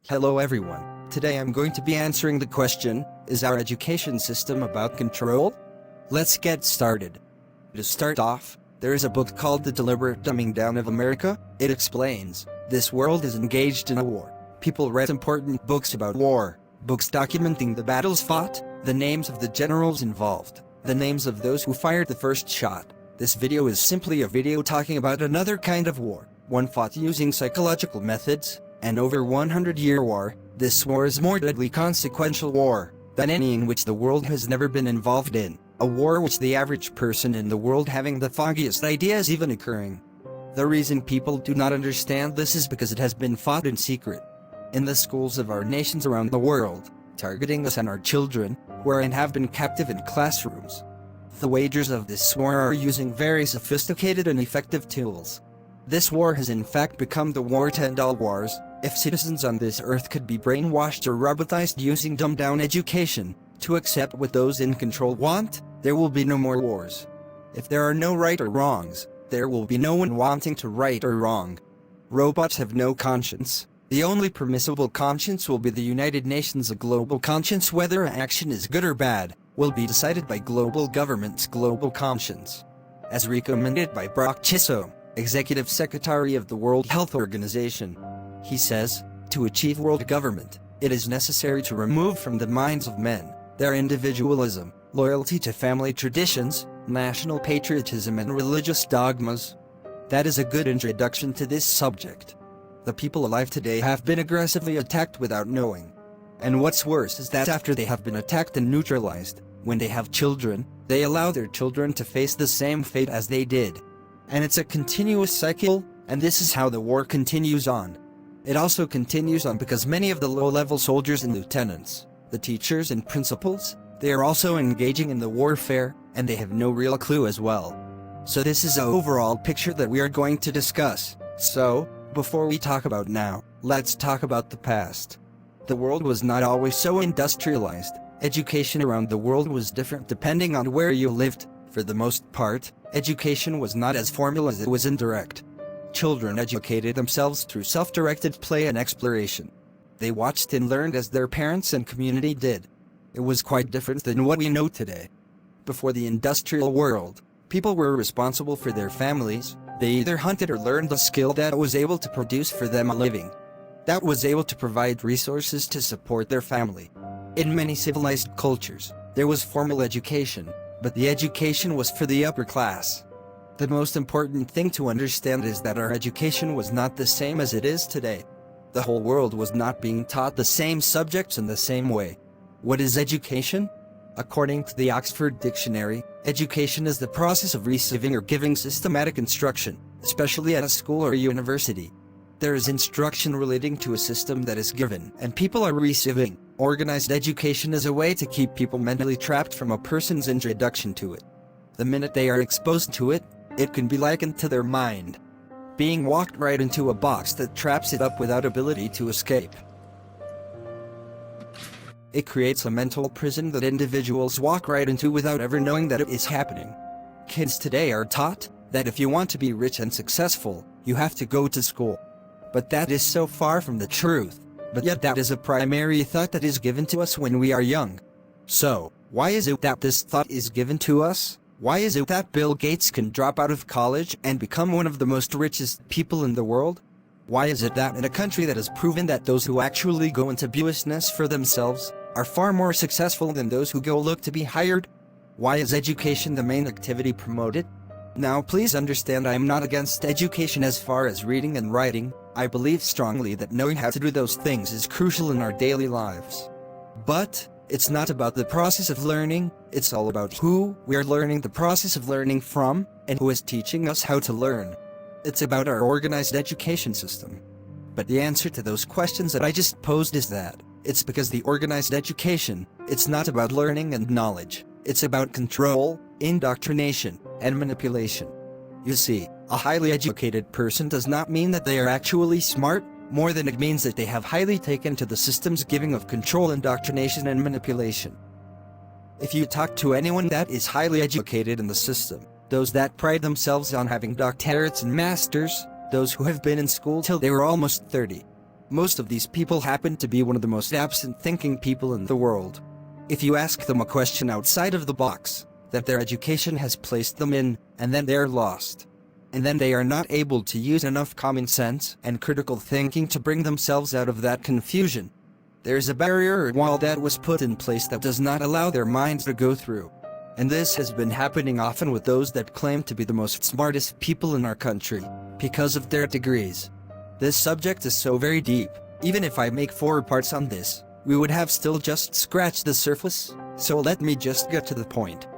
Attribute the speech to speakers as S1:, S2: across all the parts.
S1: Hello everyone. Today I'm going to be answering the question, is our education system about control? Let's get started. To start off, there is a book called The Deliberate Dumbing Down of America. It explains, this world is engaged in a war. People read important books about war, books documenting the battles fought, the names of the generals involved, the names of those who fired the first shot. This video is simply a video talking about another kind of war, one fought using psychological methods. And over 100-year war, this war is more deadly consequential war than any in which the world has never been involved in, a war which the average person in the world having the foggiest idea is even occurring. The reason people do not understand this is because it has been fought in secret, in the schools of our nations around the world, targeting us and our children, who are and have been captive in classrooms. The wagers of this war are using very sophisticated and effective tools. This war has in fact become the war to end all wars. If citizens on this earth could be brainwashed or robotized using dumbed-down education to accept what those in control want, there will be no more wars. If there are no right or wrongs, there will be no one wanting to right or wrong. Robots have no conscience. The only permissible conscience will be the United Nations. A global conscience, whether action is good or bad, will be decided by global government's global conscience. As recommended by Brock Chisholm, Executive Secretary of the World Health Organization. He says, to achieve world government, it is necessary to remove from the minds of men their individualism, loyalty to family traditions, national patriotism and religious dogmas. That is a good introduction to this subject. The people alive today have been aggressively attacked without knowing. And what's worse is that after they have been attacked and neutralized, when they have children, they allow their children to face the same fate as they did. And it's a continuous cycle, and this is how the war continues on. It also continues on because many of the low-level soldiers and lieutenants, the teachers and principals, they are also engaging in the warfare, and they have no real clue as well. So this is an overall picture that we are going to discuss. So, before we talk about now, let's talk about the past. The world was not always so industrialized. Education around the world was different depending on where you lived. For the most part, education was not as formal as it was indirect. Children educated themselves through self-directed play and exploration. They watched and learned as their parents and community did. It was quite different than what we know today. Before the industrial world, people were responsible for their families. They either hunted or learned a skill that was able to produce for them a living, that was able to provide resources to support their family. In many civilized cultures, there was formal education, but the education was for the upper class. The most important thing to understand is that our education was not the same as it is today. The whole world was not being taught the same subjects in the same way. What is education? According to the Oxford Dictionary, education is the process of receiving or giving systematic instruction, especially at a school or university. There is instruction relating to a system that is given, and people are receiving. Organized education is a way to keep people mentally trapped from a person's introduction to it. The minute they are exposed to it, it can be likened to their mind being walked right into a box that traps it up without ability to escape. It creates a mental prison that individuals walk right into without ever knowing that it is happening. Kids today are taught that if you want to be rich and successful, you have to go to school. But that is so far from the truth. But yet that is a primary thought that is given to us when we are young. So, why is it that this thought is given to us? Why is it that Bill Gates can drop out of college and become one of the most richest people in the world? Why is it that in a country that has proven that those who actually go into business for themselves are far more successful than those who go look to be hired? Why is education the main activity promoted? Now please understand, I am not against education as far as reading and writing. I believe strongly that knowing how to do those things is crucial in our daily lives. But it's not about the process of learning, it's all about who we are learning the process of learning from, and who is teaching us how to learn. It's about our organized education system. But the answer to those questions that I just posed is that it's because the organized education, it's not about learning and knowledge, it's about control, indoctrination, and manipulation. You see, a highly educated person does not mean that they are actually smart, more than it means that they have highly taken to the system's giving of control, indoctrination, and manipulation. If you talk to anyone that is highly educated in the system, those that pride themselves on having doctorates and masters, those who have been in school till they were almost 30, Most of these people happen to be one of the most absent-thinking people in the world. If you ask them a question outside of the box that their education has placed them in, and then they're lost. And then they are not able to use enough common sense and critical thinking to bring themselves out of that confusion. There's a barrier or wall that was put in place that does not allow their minds to go through. And this has been happening often with those that claim to be the most smartest people in our country, because of their degrees. This subject is so very deep. Even if I make 4 parts on this, we would have still just scratched the surface, so let me just get to the point.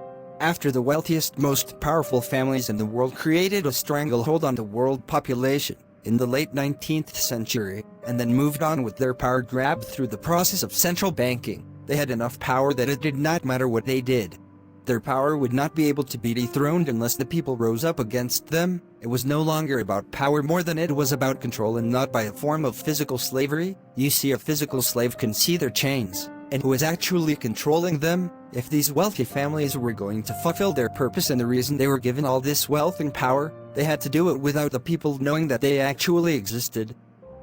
S1: After the wealthiest, most powerful families in the world created a stranglehold on the world population in the late 19th century, and then moved on with their power grab through the process of central banking, they had enough power that it did not matter what they did. Their power would not be able to be dethroned unless the people rose up against them. It was no longer about power more than it was about control, and not by a form of physical slavery. You see, a physical slave can see their chains, and who is actually controlling them? If these wealthy families were going to fulfill their purpose and the reason they were given all this wealth and power, they had to do it without the people knowing that they actually existed.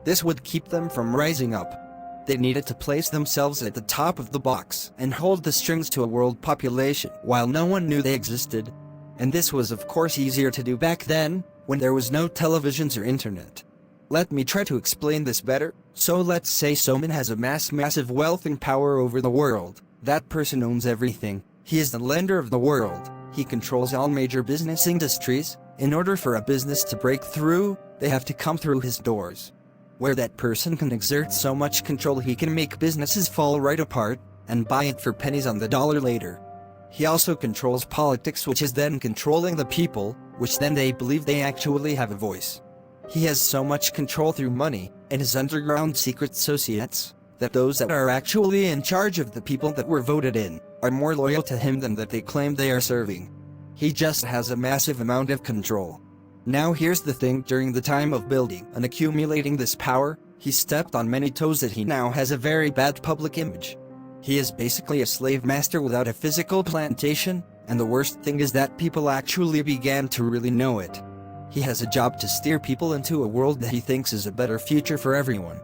S1: This would keep them from rising up. They needed to place themselves at the top of the box and hold the strings to a world population while no one knew they existed. And this was of course easier to do back then, when there was no televisions or internet. Let me try to explain this better. So let's say someone has a massive wealth and power over the world. That person owns everything. He is the lender of the world. He controls all major business industries. In order for a business to break through, they have to come through his doors. Where that person can exert so much control he can make businesses fall right apart, and buy it for pennies on the dollar later. He also controls politics, which is then controlling the people, which then they believe they actually have a voice. He has so much control through money, and his underground secret associates, that those that are actually in charge of the people that were voted in, are more loyal to him than that they claim they are serving. He just has a massive amount of control. Now here's the thing, during the time of building and accumulating this power, he stepped on many toes that he now has a very bad public image. He is basically a slave master without a physical plantation, and the worst thing is that people actually began to really know it. He has a job to steer people into a world that he thinks is a better future for everyone.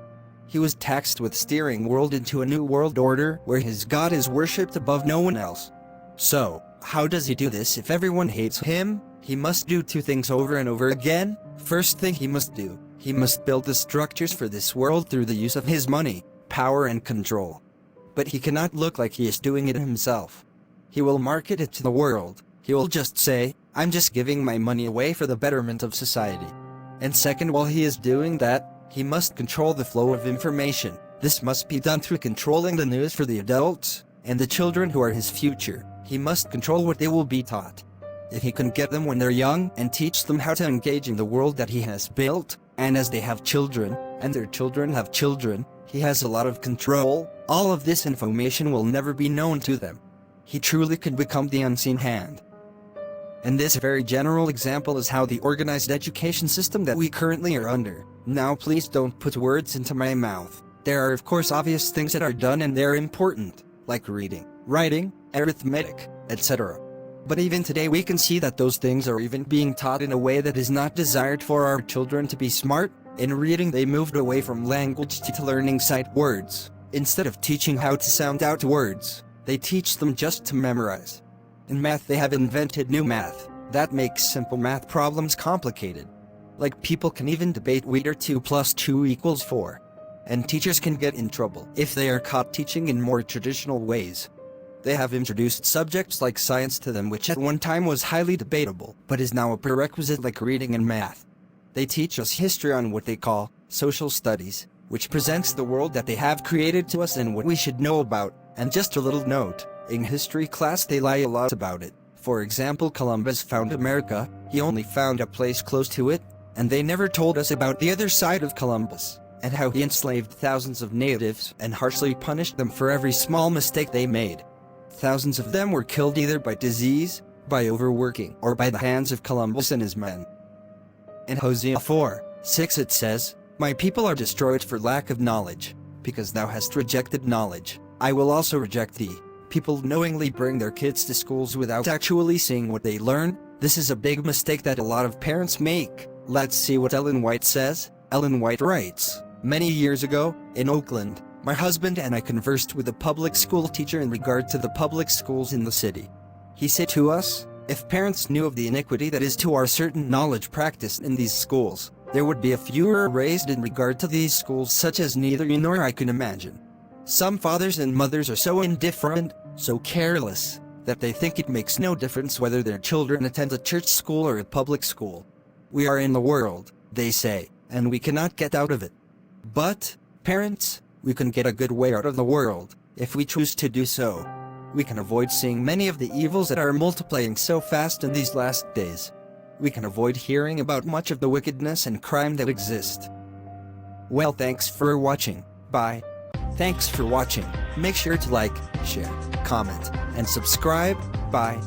S1: He was tasked with steering world into a new world order where his god is worshipped above no one else. So, how does he do this if everyone hates him? He must do 2 things over and over again. First thing he must do, he must build the structures for this world through the use of his money, power and control. But he cannot look like he is doing it himself. He will market it to the world. He will just say, I'm just giving my money away for the betterment of society. And second, while he is doing that, he must control the flow of information. This must be done through controlling the news for the adults and the children who are his future. He must control what they will be taught. If he can get them when they're young and teach them how to engage in the world that he has built, and as they have children, and their children have children, he has a lot of control. All of this information will never be known to them. He truly can become the unseen hand. And this very general example is how the organized education system that we currently are under. Now please don't put words into my mouth. There are of course obvious things that are done and they're important, like reading, writing, arithmetic, etc. But even today we can see that those things are even being taught in a way that is not desired for our children to be smart. In reading they moved away from language to learning sight words. Instead of teaching how to sound out words, they teach them just to memorize. In math they have invented new math that makes simple math problems complicated. Like people can even debate whether 2 + 2 = 4. And teachers can get in trouble if they are caught teaching in more traditional ways. They have introduced subjects like science to them, which at one time was highly debatable, but is now a prerequisite like reading and math. They teach us history on what they call social studies, which presents the world that they have created to us and what we should know about. And just a little note, in history class they lie a lot about it. For example, Columbus found America, he only found a place close to it, and they never told us about the other side of Columbus, and how he enslaved thousands of natives and harshly punished them for every small mistake they made. Thousands of them were killed either by disease, by overworking, or by the hands of Columbus and his men. In Hosea 4:6 it says, My people are destroyed for lack of knowledge. Because thou hast rejected knowledge, I will also reject thee. People knowingly bring their kids to schools without actually seeing what they learn. This is a big mistake that a lot of parents make. Let's see what Ellen White says. Ellen White writes, Many years ago, in Oakland, my husband and I conversed with a public school teacher in regard to the public schools in the city. He said to us, if parents knew of the iniquity that is to our certain knowledge practiced in these schools, there would be a furor raised in regard to these schools such as neither you nor I can imagine. Some fathers and mothers are so indifferent, so careless, that they think it makes no difference whether their children attend a church school or a public school. We are in the world, they say, and we cannot get out of it. But, parents, we can get a good way out of the world, if we choose to do so. We can avoid seeing many of the evils that are multiplying so fast in these last days. We can avoid hearing about much of the wickedness and crime that exist. Well, thanks for watching. Bye. Thanks for watching. Make sure to like, share, comment, and subscribe. Bye.